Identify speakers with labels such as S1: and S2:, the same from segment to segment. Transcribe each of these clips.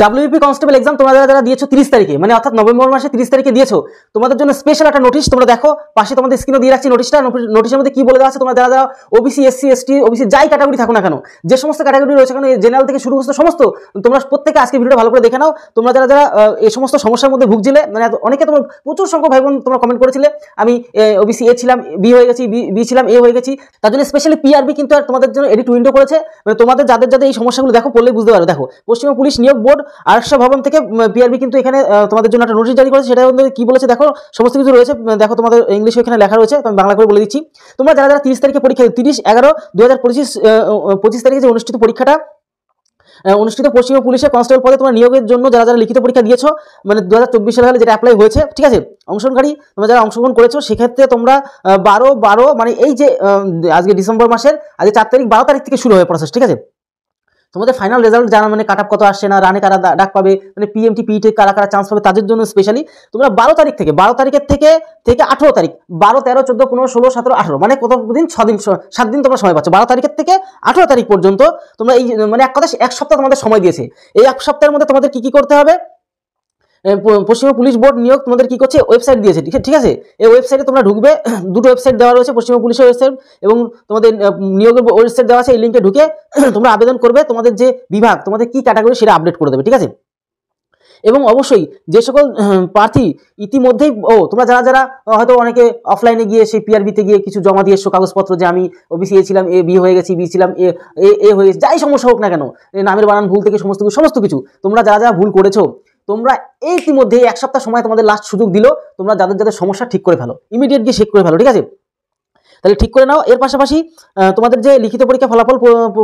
S1: WP constable exam তোমরা যারা যারা দিয়েছো 30 তারিখে, মানে অর্থাৎ নভেম্বর মাসে 30 তারিখে দিয়েছো, তোমাদের জন্য স্পেশাল একটা নোটিশ তোমরা দেখো, পাশে তোমাদের স্ক্রিনে দিয়ে রাখছি নোটিশটা। নোটিশের মধ্যে কি বলে দেওয়া আছে, তোমরা যারা যারা ওবিসি, এসসি, এসটি, ওবিসি যাই ক্যাটাগরি থাকো না কেন, যে সমস্ত ক্যাটাগরি রয়েছে এখানে জেনারেল থেকে শুরু করে সমস্ত, তোমরা প্রত্যেকে আজকে ভিডিওটা ভালো করে দেখে নাও। তোমরা যারা যারা এই সমস্ত সমস্যার মধ্যে ভুগছিলে, মানে অনেকে তোমার প্রচুর সংখ্যক ভাই বোন তোমরা কমেন্ট করেছিলে আমি ওবিসি এ ছিলাম, বি হয়ে গেছি, বি ছিলাম, এ হয়ে গেছি, তার জন্য স্পেশালি পিআরবি কিন্তু আর তোমাদের জন্য এডিট উইন্ডো করেছে। মানে তোমাদের যাদের যাদের এই সমস্যাগুলো দেখো পড়লেই বুঝতে পারো। দেখো, পশ্চিমবঙ্গ পুলিশ নিয়োগ বোর্ড আরক্ষা ভবন থেকে পিআরবি কিন্তু এখানে তোমাদের জন্য একটা নোটিশ জারি করেছে। সেটা কি বলেছে দেখো, সমস্ত কিছু রয়েছে দেখো, তোমাদের ইংলিশে এখানে লেখা রয়েছে, আমি বাংলা করে বলে দিচ্ছি। তোমরা যারা যারা 30 তারিখে পরীক্ষা, 30/11/2025 তারিখে যে অনুষ্ঠিত পরীক্ষাটা অনুষ্ঠিত পশ্চিমবঙ্গ পুলিশের কনস্টেবল পদে তোমরা নিয়োগের জন্য যারা যারা লিখিত পরীক্ষা দিয়েছো, মানে 2024 সালে যেটা অ্যাপ্লাই হয়েছে, ঠিক আছে, অংশগ্রহণকারী তোমরা যারা অংশগ্রহণ করেছো, সেক্ষেত্রে তোমরা 12 মানে এই যে আজকে ডিসেম্বর মাসের আজকে 4 তারিখ 12 তারিখ থেকে শুরু হবে প্রসেস, ঠিক আছে। তোমাদের ফাইনাল রেজাল্ট জানা, মানে কাট আপ কত আসছে না, রানে কারা ডাক পাবে, মানে পিএমটি পিইটি কারা কারা চান্স পাবে, তাদের জন্য স্পেশালি তোমরা 12 তারিখের থেকে 18 তারিখ, 12, 13, 14, 15, 16, 17, 18, মানে কত দিন, 7 দিন তোমরা সময় পাচ্ছ। 12 তারিখের থেকে 18 তারিখ পর্যন্ত তোমরা এই, মানে এক কথা 1 সপ্তাহ তোমাদের সময় দিয়েছে। এই 1 সপ্তাহের মধ্যে তোমাদের কি কি করতে হবে, পশ্চিমবঙ্গ পুলিশ বোর্ড নিয়োগ তোমাদের কি করছে, ওয়েবসাইট দিয়েছে, ঠিক আছে। এই ওয়েবসাইটে তোমরা ঢুকবে, দুটো ওয়েবসাইট দেওয়া রয়েছে, পশ্চিমবঙ্গ পুলিশের ওয়েবসাইট এবং তোমাদের নিয়োগের ওয়েবসাইট দেওয়া আছে। এই লিঙ্কে ঢুকে তোমরা আবেদন করবে, তোমাদের যে বিভাগ, তোমাদের কি ক্যাটাগরি সেটা আপডেট করে দেবে, ঠিক আছে। এবং অবশ্যই যে সকল প্রার্থী ইতিমধ্যেই তোমরা যারা যারা হয়তো অনেকে অফলাইনে গিয়ে সেই পিআরবিতে গিয়ে কিছু জমা দিয়ে এসছো কাগজপত্র, যে আমি ওবিসি এ ছিলাম, এ বি হয়ে গেছি, বি ছিলাম, এ হয়ে গেছি, যাই সমস্যা হোক না কেন, নামের বানান ভুল থেকে সমস্ত কিছু তোমরা যারা যারা ভুল করেছো, তোমরা ইতিমধ্যে 1 সপ্তাহ সময় তোমাদের লাস্ট সুযোগ দিল, তোমরা যাদের যাদের সমস্যা ঠিক করে ফেলো, ইমিডিয়েট গিয়ে চেক করে ফেলো, ঠিক আছে। তাহলে ঠিক করে নাও। এর পাশাপাশি তোমাদের যে লিখিত পরীক্ষা ফলাফল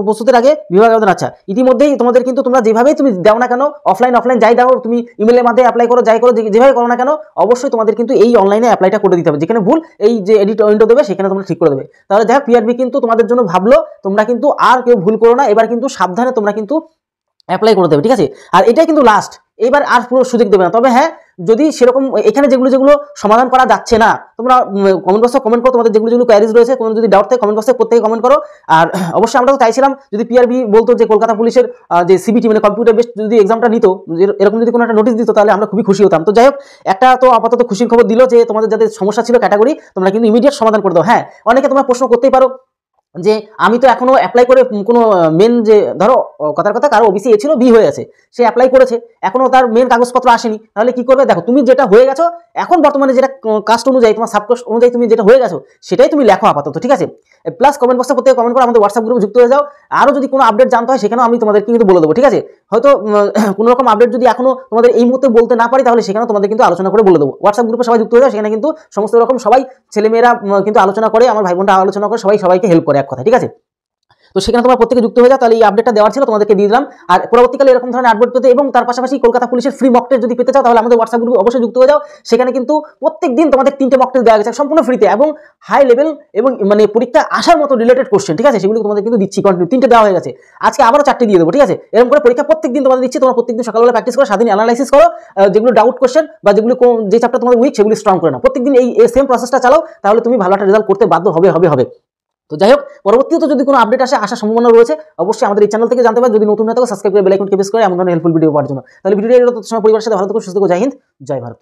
S1: প্রস্তুতের আগে বিভাগ আবেদন, আচ্ছা ইতিমধ্যেই তোমাদের কিন্তু তোমরা যেভাবেই তুমি দাও না কেন, অফলাইন যাই দাও, তুমি ইমেলের মাধ্যমে অ্যাপ্লাই করো, যাই করো, যেভাবে করো না কেন, অবশ্যই তোমাদের কিন্তু এই অনলাইনে অ্যাপ্লাইটা করে দিতে হবে। যেখানে ভুল, এই যে এডিট উইন্ডো দেবে সেখানে তোমরা ঠিক করে দেবে। তাহলে যাই হোক, পিআরবি কিন্তু তোমাদের জন্য ভাবলো, তোমরা কিন্তু আর কেউ ভুল করো না, এবার কিন্তু সাবধানে তোমরা কিন্তু অ্যাপ্লাই করে দেবে, ঠিক আছে। আর এটাই কিন্তু লাস্ট, এবার আর পুরো সুযোগ দেবে না। তবে হ্যাঁ, যদি সেরকম এখানে যেগুলো সমাধান করা যাচ্ছে না, তোমরা কমেন্ট বক্সে কমেন্ট করো, তোমাদের যেগুলো কোয়ারিজ রয়েছে, কোনো যদি ডাউট থাকে কমেন্ট বক্সে প্রত্যেকে কমেন্ট করো। আর অবশ্যই আমরা তো চাইছিলাম যদি পিআরবি বলতো যে কলকাতা পুলিশের যে সিবিটি, মানে কম্পিউটার বেসড যদি এক্সামটা নিত, এরকম যদি কোনো একটা নোটিশ দিত, তাহলে আমরা খুবই খুশি হতাম। তো যাই হোক, একটা তো আপাতত খুশির খবর দিল যে তোমাদের যাদের সমস্যা ছিল ক্যাটাগরি, তোমরা কিন্তু ইমিডিয়েট সমাধান করে দাও। হ্যাঁ, অনেকে তোমরা প্রশ্ন করতেই পারো যে আমি তো এখনো অ্যাপ্লাই করে কোনো মেন, যে ধরো কথার কথা কারো ওবিসি এ ছিল, বি হয়ে আছে, সে অ্যাপ্লাই করেছে, এখনো তার মেন কাগজপত্র আসেনি, তাহলে কি করবে? দেখো, তুমি যেটা হয়ে গেছো এখন বর্তমানে, যেটা কাস্ট অনুযায়ী, তোমার সাবকাস্ট অনুযায়ী তুমি যেটা হয়ে গেছো সেটাই তুমি লেখো আপাতত, ঠিক আছে। প্লাস কমেন্ট বক্সে প্রত্যেকে কমেন্ট করো, আমাদের হোয়াটসঅ্যাপ গ্রুপে যুক্ত হয়ে যাও। আরও যদি কোনো আপডেট জানতে হয় সেখানেও আমি তোমাদেরকে কিন্তু বলে দেবো, ঠিক আছে। হয়তো কোনো রকম আপডেট যদি এখনো তোমাদের এই মুহূর্তে বলতে না পারি, তাহলে সেখানেও তোমাদের কিন্তু আলোচনা করে বলে দেবো। হোয়াটসঅ্যাপ গ্রুপে সবাই যুক্ত হয়ে যাও, সেখানে কিন্তু সমস্ত রকম সবাই ছেলেমেয়েরা কিন্তু আলোচনা করে, আমার ভাই বোনরা আলোচনা করে, সবাইকে হেল্প করে এক কথা, ঠিক আছে। তো সেখানে তোমরা প্রত্যেকে যুক্ত হয়ে যাও। তাহলে এই আপডেটটা দেওয়ার ছিল, তোমাদেরকে দিয়ে দিলাম। আর পরবর্তীকালে এরকম ধরনের আপডেট পেতে এবং তার পাশাপাশি কলকাতা পুলিশের ফ্রি মক টেস্ট যদি পেতে চাও, তাহলে আমাদের হোয়াটসঅ্যাপ গ্রুপে অবশ্যই যুক্ত হয়ে যাও। সেখানে কিন্তু প্রত্যেক দিন তোমাদের 3টে মক টেস্ট দেওয়া গেছে সম্পূর্ণ ফ্রিতে, এবং হাই লেভেল এবং মানে পরীক্ষা আসার মতো রিলেটেড কোশ্চেন, ঠিক আছে, সেগুলো তোমাদের কিন্তু দিচ্ছি কন্টিনিউ। 3টে দেওয়া হয়ে গেছে, আজকে আবারও 4টে দিয়ে দেবো, ঠিক আছে। এরকম করে পরীক্ষা প্রত্যেক দিন তোমাদের দিচ্ছি। তোমরা প্রত্যেকদিন সকালবেলা প্র্যাকটিস করো, সারাদিন অ্যানালাইসিস করো, যেগুলো ডাউট কোশ্চেন বা যেগুলো যে চ্যাপ্টার তোমাদের উইক সেগুলো স্ট্রং করে নাও। প্রত্যেকদিন এই সেম প্রসেসটা চালাও, তাহলে তুমি ভালো একটা রেজাল্ট করতে বাধ্য হবে। তো যাই হোক, পরবর্তীতে যদি কোনো আপডেট আসার সম্ভাবনা রয়েছে, অবশ্যই আমাদের এই চ্যানেল থেকে জানতে পারবে। যদি নতুন হয়ে থাকো, সাবস্ক্রাইব করে বেল আইকনটি প্রেস করে এমন ধরনের হেল্পফুল ভিডিও পাওয়ার জন্য। তাহলে ভিডিওটি সময় পরিবারের সাথে ভালো থেকো, সুস্থ থেকো। জয় হিন্দ, জয় ভারত।